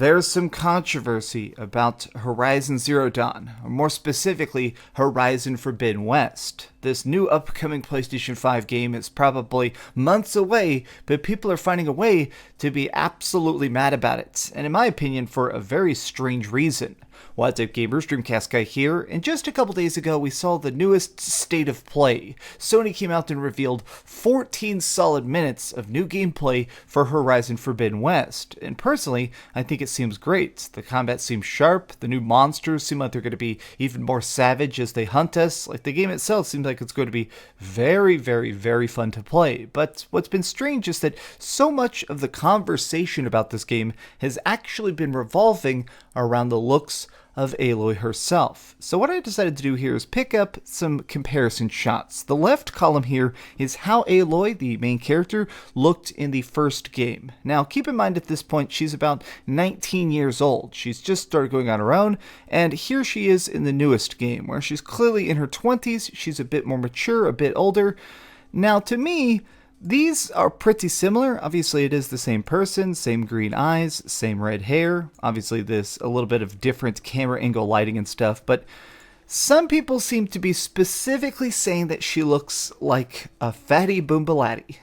There's some controversy about Horizon Zero Dawn, or more specifically, Horizon Forbidden West. This new upcoming PlayStation 5 game is probably months away, but people are finding a way to be absolutely mad about it, and in my opinion, for a very strange reason. What's up, gamers? DreamcastGuy here, and just a couple days ago we saw the newest state of play. Sony came out and revealed 14 solid minutes of new gameplay for Horizon Forbidden West, and personally, I think it seems great. The combat seems sharp, the new monsters seem like they're going to be even more savage as they hunt us, like the game itself seems like it's going to be very, very, very fun to play. But what's been strange is that so much of the conversation about this game has actually been revolving around the looks of Aloy herself. So what I decided to do here is pick up some comparison shots. The left column here is how Aloy, the main character, looked in the first game. Now keep in mind at this point she's about 19 years old. She's just started going on her own, and here she is in the newest game where she's clearly in her 20s. She's a bit more mature, a bit older. Now to me, these are pretty similar. Obviously it is the same person, same green eyes, same red hair. Obviously there's a little bit of different camera angle lighting and stuff, but some people seem to be specifically saying that she looks like a fatty boombalatti.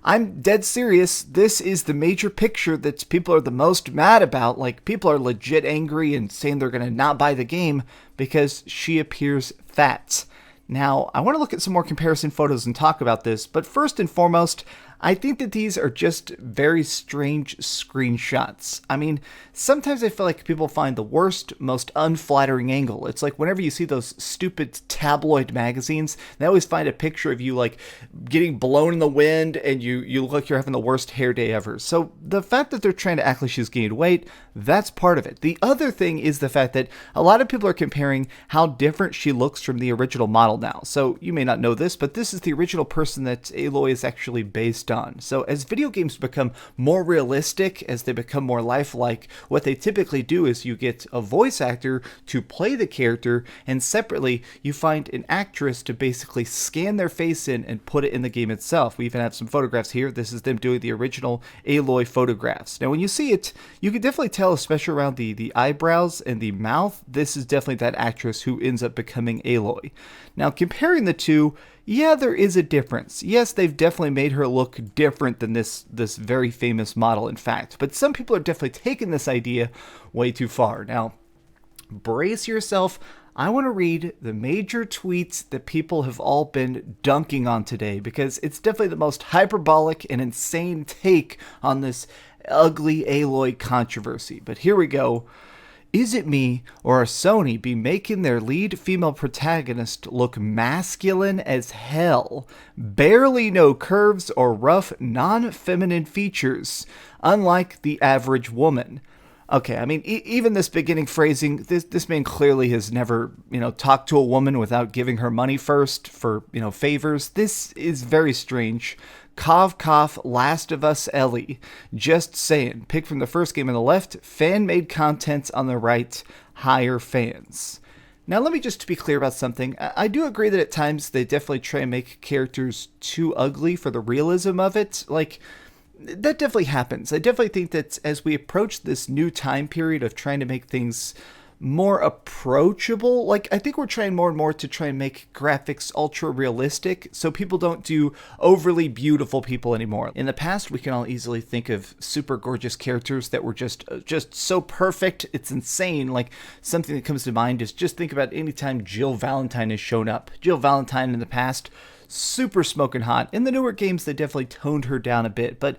I'm dead serious. This is the major picture that people are the most mad about. Like, people are legit angry and saying they're gonna not buy the game because she appears fat. Now, I want to look at some more comparison photos and talk about this, but first and foremost, I think that these are just very strange screenshots. I mean, sometimes I feel like people find the worst, most unflattering angle. It's like whenever you see those stupid tabloid magazines, they always find a picture of you like getting blown in the wind and you look like you're having the worst hair day ever. So the fact that they're trying to act like she's gained weight, that's part of it. The other thing is the fact that a lot of people are comparing how different she looks from the original model now. So you may not know this, but this is the original person that Aloy is actually based on. So as video games become more realistic, as they become more lifelike, what they typically do is you get a voice actor to play the character, and separately you find an actress to basically scan their face in and put it in the game itself. We even have some photographs here. This is them doing the original Aloy photographs. Now when you see it, you can definitely tell, especially around the eyebrows and the mouth, this is definitely that actress who ends up becoming Aloy. Now comparing the two, yeah, there is a difference. Yes, they've definitely made her look different than this very famous model, in fact. But some people are definitely taking this idea way too far. Now, brace yourself. I want to read the major tweets that people have all been dunking on today, because it's definitely the most hyperbolic and insane take on this ugly Aloy controversy. But here we go. Is it me, or are Sony be making their lead female protagonist look masculine as hell? Barely no curves or rough, non-feminine features, unlike the average woman. Okay, I mean, even this beginning phrasing, this man clearly has never, talked to a woman without giving her money first for, favors. This is very strange. Cough, cough, Last of Us Ellie. Just saying. Pick from the first game on the left, fan-made content on the right, higher fans. Now let me just be clear about something. I do agree that at times they definitely try and make characters too ugly for the realism of it. Like, that definitely happens. I definitely think that as we approach this new time period of trying to make things more approachable, like, I think we're trying more and more to try and make graphics ultra realistic so people don't do overly beautiful people anymore. In the past, we can all easily think of super gorgeous characters that were just so perfect, it's insane. Like, something that comes to mind is just think about any time Jill Valentine has shown up. Jill Valentine in the past, super smoking hot. In the newer games, they definitely toned her down a bit, but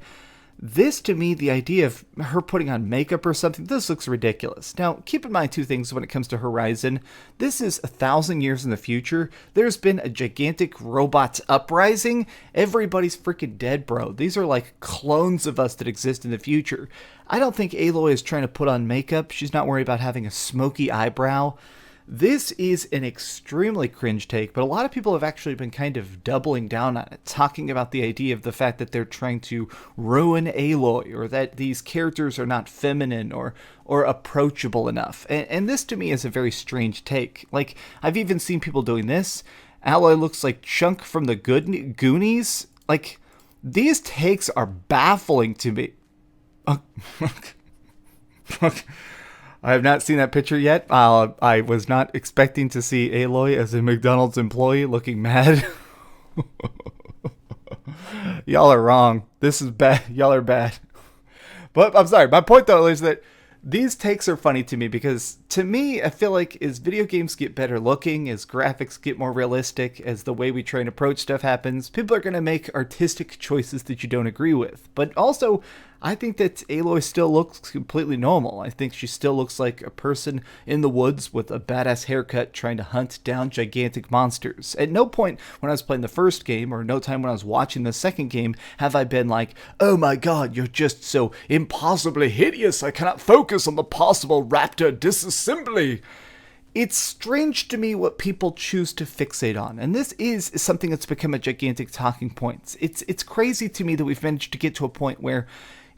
this, to me, the idea of her putting on makeup or something, this looks ridiculous. Now, keep in mind two things when it comes to Horizon. This is 1,000 years in the future. There's been a gigantic robot uprising. Everybody's freaking dead, bro. These are like clones of us that exist in the future. I don't think Aloy is trying to put on makeup. She's not worried about having a smoky eyebrow. This is an extremely cringe take, but a lot of people have actually been kind of doubling down on it, talking about the idea of the fact that they're trying to ruin Aloy, or that these characters are not feminine or approachable enough. And this to me is a very strange take. Like, I've even seen people doing this. Aloy looks like Chunk from the Goonies. Like, these takes are baffling to me. I have not seen that picture yet. I was not expecting to see Aloy as a McDonald's employee looking mad. Y'all are wrong. This is bad. Y'all are bad. But I'm sorry. My point, though, is that these takes are funny to me because, to me, I feel like as video games get better looking, as graphics get more realistic, as the way we try and approach stuff happens, people are going to make artistic choices that you don't agree with. But also, I think that Aloy still looks completely normal. I think she still looks like a person in the woods with a badass haircut trying to hunt down gigantic monsters. At no point when I was playing the first game, or no time when I was watching the second game, have I been like, oh my god, you're just so impossibly hideous, I cannot focus on the possible raptor disassembly. It's strange to me what people choose to fixate on, and this is something that's become a gigantic talking point. It's crazy to me that we've managed to get to a point where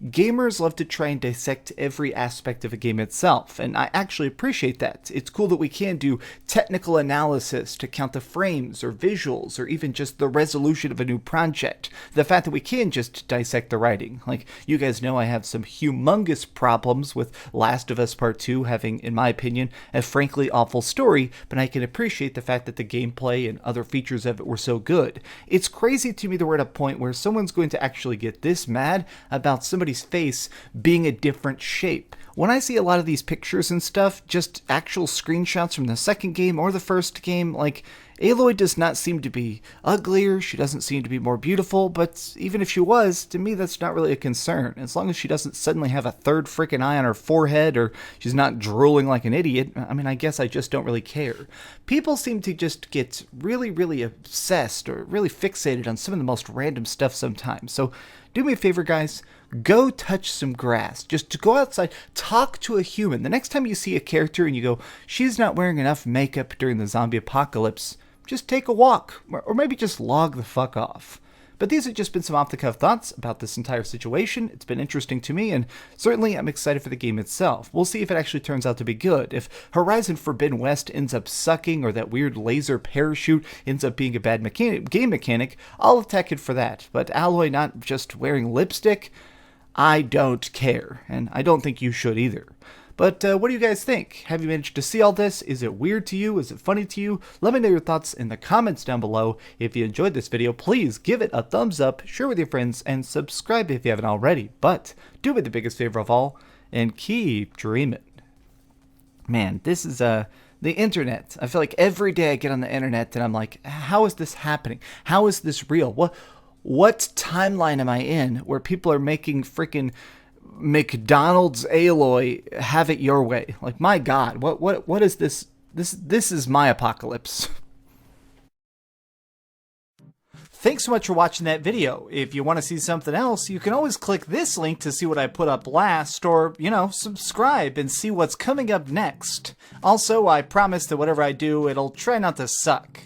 gamers love to try and dissect every aspect of a game itself, and I actually appreciate that. It's cool that we can do technical analysis to count the frames or visuals or even just the resolution of a new project. The fact that we can just dissect the writing. Like, you guys know I have some humongous problems with Last of Us Part 2 having, in my opinion, a frankly awful story, but I can appreciate the fact that the gameplay and other features of it were so good. It's crazy to me that we're at a point where someone's going to actually get this mad about somebody's face being a different shape. When I see a lot of these pictures and stuff, just actual screenshots from the second game or the first game, like, Aloy does not seem to be uglier, she doesn't seem to be more beautiful, but even if she was, to me that's not really a concern. As long as she doesn't suddenly have a third freaking eye on her forehead, or she's not drooling like an idiot, I mean, I guess I just don't really care. People seem to just get really, really obsessed or really fixated on some of the most random stuff sometimes. So do me a favor, guys. Go touch some grass. Just go outside, talk to a human. The next time you see a character and you go, she's not wearing enough makeup during the zombie apocalypse, just take a walk, or maybe just log the fuck off. But these have just been some off-the-cuff thoughts about this entire situation. It's been interesting to me, and certainly I'm excited for the game itself. We'll see if it actually turns out to be good. If Horizon Forbidden West ends up sucking, or that weird laser parachute ends up being a bad game mechanic, I'll attack it for that. But Aloy not just wearing lipstick, I don't care, and I don't think you should either. But what do you guys think? Have you managed to see all this? Is it weird to you? Is it funny to you? Let me know your thoughts in the comments down below. If you enjoyed this video, please give it a thumbs up, share with your friends, and subscribe if you haven't already. But do me the biggest favor of all, and keep dreaming. Man, this is the internet. I feel like every day I get on the internet and I'm like, how is this happening? How is this real? What timeline am I in where people are making freaking McDonald's Aloy have it your way? Like, my god, what is this? This is my apocalypse. Thanks so much for watching that video. If you want to see something else, you can always click this link to see what I put up last, or, you know, subscribe and see what's coming up next. Also, I promise that whatever I do, it'll try not to suck.